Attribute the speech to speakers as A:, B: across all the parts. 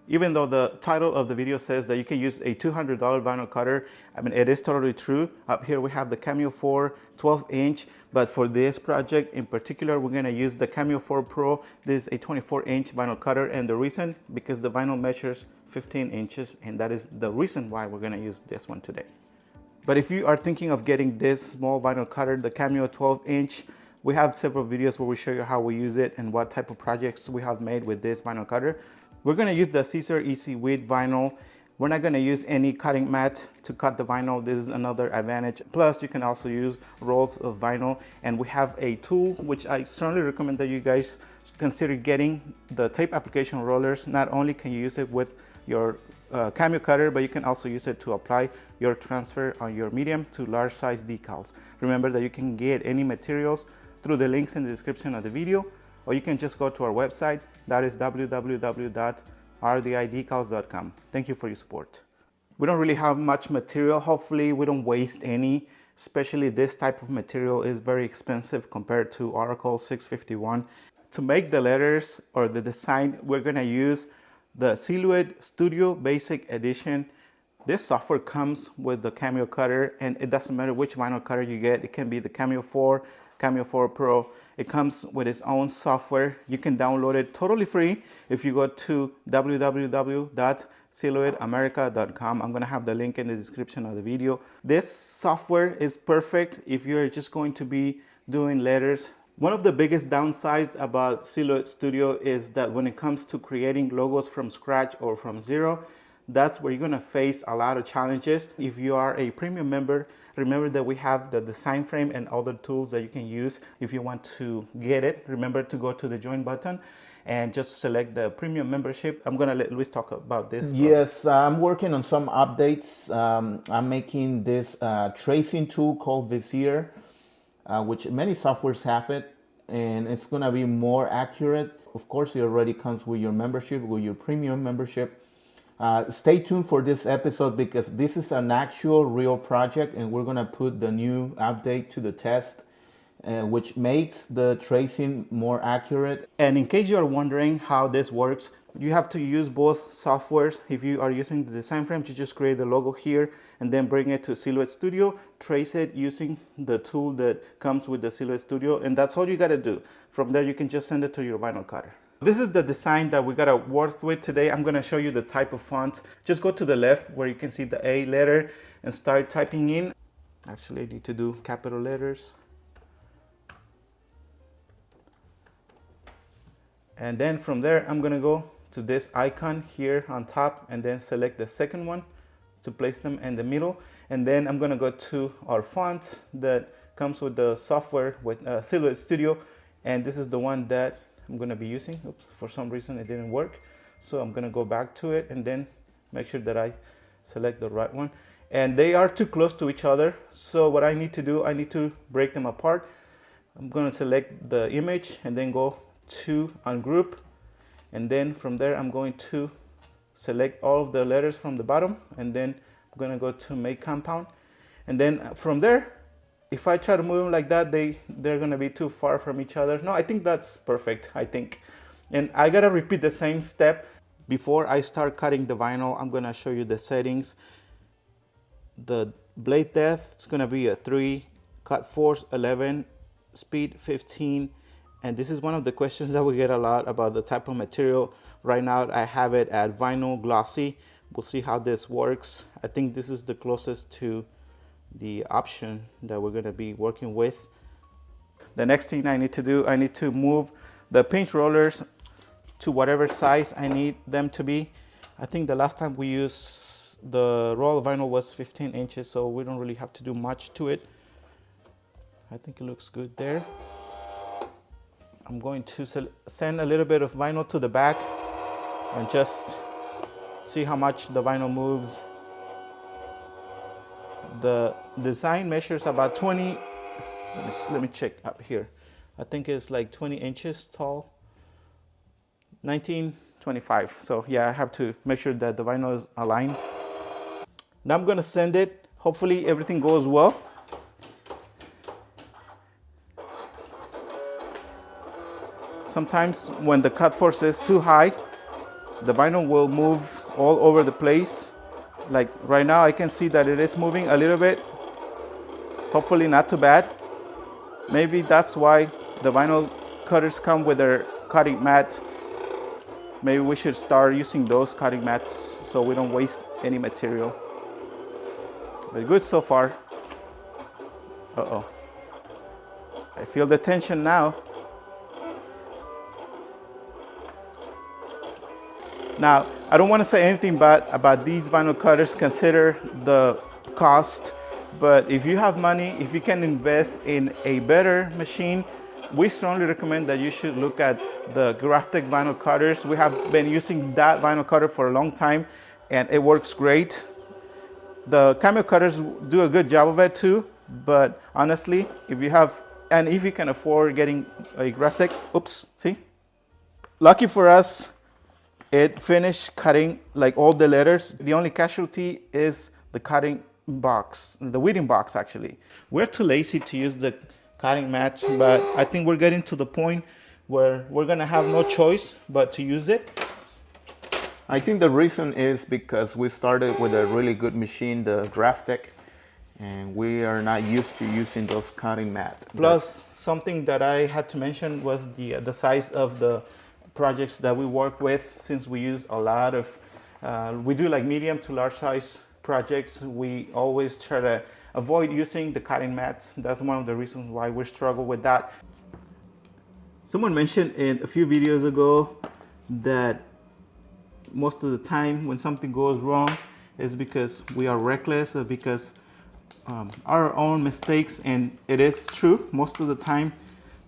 A: Even though the title of the video says that you can use a $200 vinyl cutter, I mean, it is totally true. Up here we have the Cameo 4 12-inch, but for this project in particular, we're gonna use the Cameo 4 Pro. This is a 24-inch vinyl cutter, and the reason, because the vinyl measures 15 inches, and that is the reason why we're gonna use this one today. But if you are thinking of getting this small vinyl cutter, the Cameo 12-inch, we have several videos where we show you how we use it and what type of projects we have made with this vinyl cutter. We're gonna use the Caesar Easy Width vinyl. We're not gonna use any cutting mat to cut the vinyl. This is another advantage. Plus, you can also use rolls of vinyl. And we have a tool, which I strongly recommend that you guys consider getting, the tape application rollers. Not only can you use it with your Cameo cutter, but you can also use it to apply your transfer on your medium to large size decals. Remember that you can get any materials through the links in the description of the video, or you can just go to our website, that is www.rdidecals.com. Thank you for your support. We don't really have much material. Hopefully we don't waste any, especially this type of material is very expensive compared to Oracle 651. To make the letters or the design, we're gonna use the Silhouette Studio Basic Edition. This software comes with the Cameo cutter, and it doesn't matter which vinyl cutter you get. It can be the Cameo 4, Cameo 4 Pro. It comes with its own software. You can download it totally free if you go to www.silhouetteamerica.com. I'm gonna have the link in the description of the video. This software is perfect if you're just going to be doing letters. One of the biggest downsides about Silhouette Studio is that when it comes to creating logos from scratch or from zero, that's where you're gonna face a lot of challenges. If you are a premium member, remember that we have the design frame and other tools that you can use if you want to get it. Remember to go to the join button and just select the premium membership. I'm gonna let Luis talk about this.
B: Yes, I'm working on some updates. I'm making this tracing tool called Vizier, which many softwares have it, and it's gonna be more accurate. Of course, it already comes with your membership, with your premium membership. Stay tuned for this episode because this is an actual real project, and we're gonna put the new update to the test, which makes the tracing more accurate.
A: And in case you are wondering how this works, you have to use both softwares. If you are using the design frame, you just create the logo here and then bring it to Silhouette Studio, trace it using the tool that comes with the Silhouette Studio, and that's all you gotta do. From there, you can just send it to your vinyl cutter. This is the design that we gotta work with today. I'm gonna show you the type of font. Just go to the left where you can see the A letter and start typing in. Actually, I need to do capital letters. And then from there, I'm gonna go to this icon here on top and then select the second one to place them in the middle. And then I'm gonna go to our font that comes with the software with Silhouette Studio. And this is the one that I'm gonna be using. Oops, for some reason it didn't work. So I'm gonna go back to it and then make sure that I select the right one. And they are too close to each other. So what I need to do, I need to break them apart. I'm gonna select the image and then go to ungroup. And then from there, I'm going to select all of the letters from the bottom. And then I'm gonna go to make compound. And then from there, if I try to move them like that, they're gonna be too far from each other. No, I think that's perfect, I think. And I gotta repeat the same step. Before I start cutting the vinyl, I'm gonna show you the settings. The blade depth, it's gonna be a 3, cut force 11, speed 15. And this is one of the questions that we get a lot about the type of material. Right now, I have it at vinyl glossy. We'll see how this works. I think this is the closest to the option that we're gonna be working with. The next thing I need to do, I need to move the pinch rollers to whatever size I need them to be. I think the last time we used the roll of vinyl was 15 inches, so we don't really have to do much to it. I think it looks good there. I'm going to send a little bit of vinyl to the back and just see how much the vinyl moves. The design measures about 20, let me check up here. I think it's like 20 inches tall, 1925. So yeah, I have to make sure that the vinyl is aligned. Now I'm gonna send it. Hopefully everything goes well. Sometimes when the cut force is too high, the vinyl will move all over the place. Like right now I can see that it is moving a little bit. Hopefully not too bad. Maybe that's why the vinyl cutters come with their cutting mat. Maybe we should start using those cutting mats so we don't waste any material. But good so far. Uh-oh. I feel the tension now. Now, I don't want to say anything bad about these vinyl cutters. Consider the cost. But if you have money, if you can invest in a better machine, we strongly recommend that you should look at the Graphtec vinyl cutters. We have been using that vinyl cutter for a long time and it works great. The Cameo cutters do a good job of it too, but honestly, if you can afford getting a Graphtec, oops, see? Lucky for us, it finished cutting like all the letters. The only casualty is the cutting box, the weeding box actually. We're too lazy to use the cutting mat, but I think we're getting to the point where we're gonna have no choice but to use it.
B: I think the reason is because we started with a really good machine, the Graphtec, and we are not used to using those cutting mats.
A: Plus, something that I had to mention was the size of the projects that we work with. Since we use a lot of, we do like medium to large size projects, we always try to avoid using the cutting mats. That's one of the reasons why we struggle with that. Someone mentioned in a few videos ago that most of the time when something goes wrong is because we are reckless or because our own mistakes, and it is true most of the time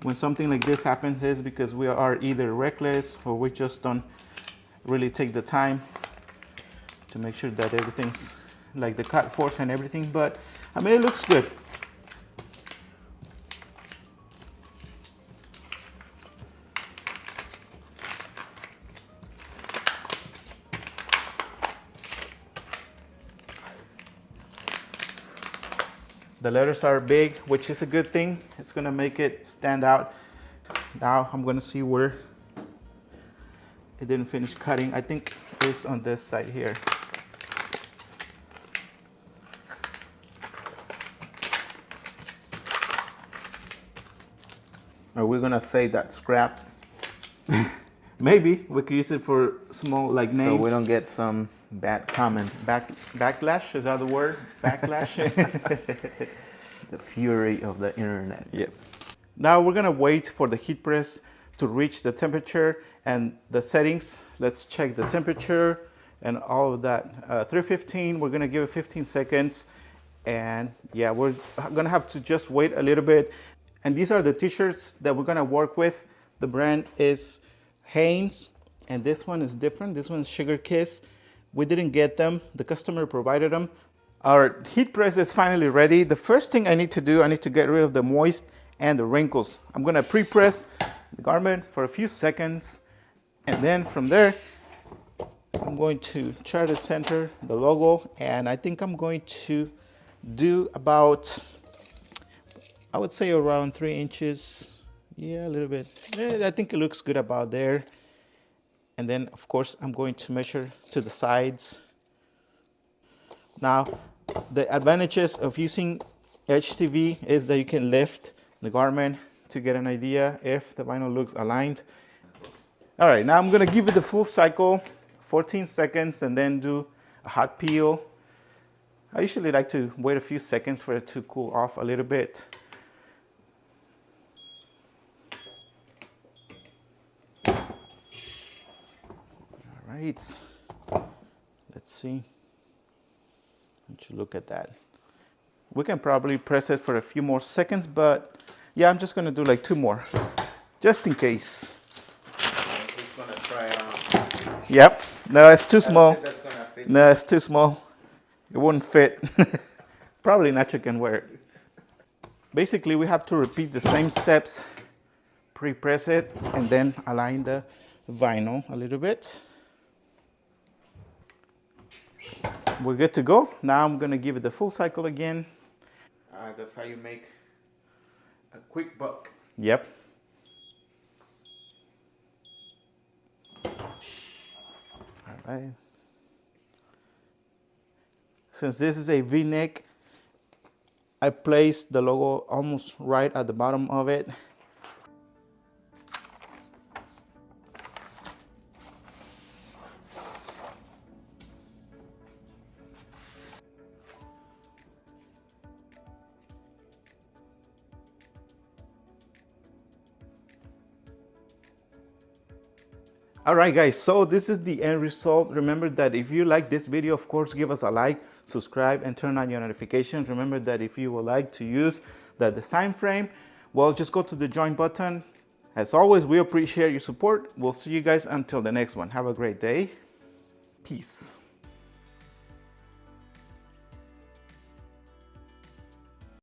A: when something like this happens is because we are either reckless or we just don't really take the time to make sure that everything's like the cut force and everything. But I mean, it looks good. The letters are big, which is a good thing. It's gonna make it stand out. Now I'm gonna see where it didn't finish cutting. I think it's on this side here.
B: Are we gonna say that scrap?
A: Maybe we could use it for small like names.
B: So we don't get some bad comments.
A: Backlash, is that the word? Backlash?
B: The fury of the internet.
A: Yep. Now we're gonna wait for the heat press to reach the temperature and the settings. Let's check the temperature and all of that. 315, we're gonna give it 15 seconds. And yeah, we're gonna have to just wait a little bit. And these are the t-shirts that we're gonna work with. The brand is Hanes, and this one is different. This one's Sugar Kiss. We didn't get them, the customer provided them. Our heat press is finally ready. The first thing I need to do, I need to get rid of the moist and the wrinkles. I'm gonna pre-press the garment for a few seconds, and then from there, I'm going to try to center the logo, and I think I'm going to do about, I would say around 3 inches. Yeah, a little bit. I think it looks good about there. And then, of course, I'm going to measure to the sides. Now, the advantages of using HTV is that you can lift the garment to get an idea if the vinyl looks aligned. All right, now I'm gonna give it the full cycle, 14 seconds, and then do a hot peel. I usually like to wait a few seconds for it to cool off a little bit. All right, let's see. Let's look at that. We can probably press it for a few more seconds, but yeah, I'm just gonna do like 2 more, just in case.
B: Just gonna try it on.
A: Yep, no, it's too small.
B: That's gonna fit.
A: No, it's too small. It wouldn't fit. Probably Nacho can wear it. Basically, we have to repeat the same steps. Pre-press it and then align the vinyl a little bit. We're good to go. Now I'm gonna give it the full cycle again.
B: That's how you make a quick buck.
A: Yep. All right. Since this is a V-neck, I placed the logo almost right at the bottom of it. All right, guys, so this is the end result. Remember that if you like this video, of course, give us a like, subscribe, and turn on your notifications. Remember that if you would like to use the design frame, well, just go to the join button. As always, we appreciate your support. We'll see you guys until the next one. Have a great day. Peace.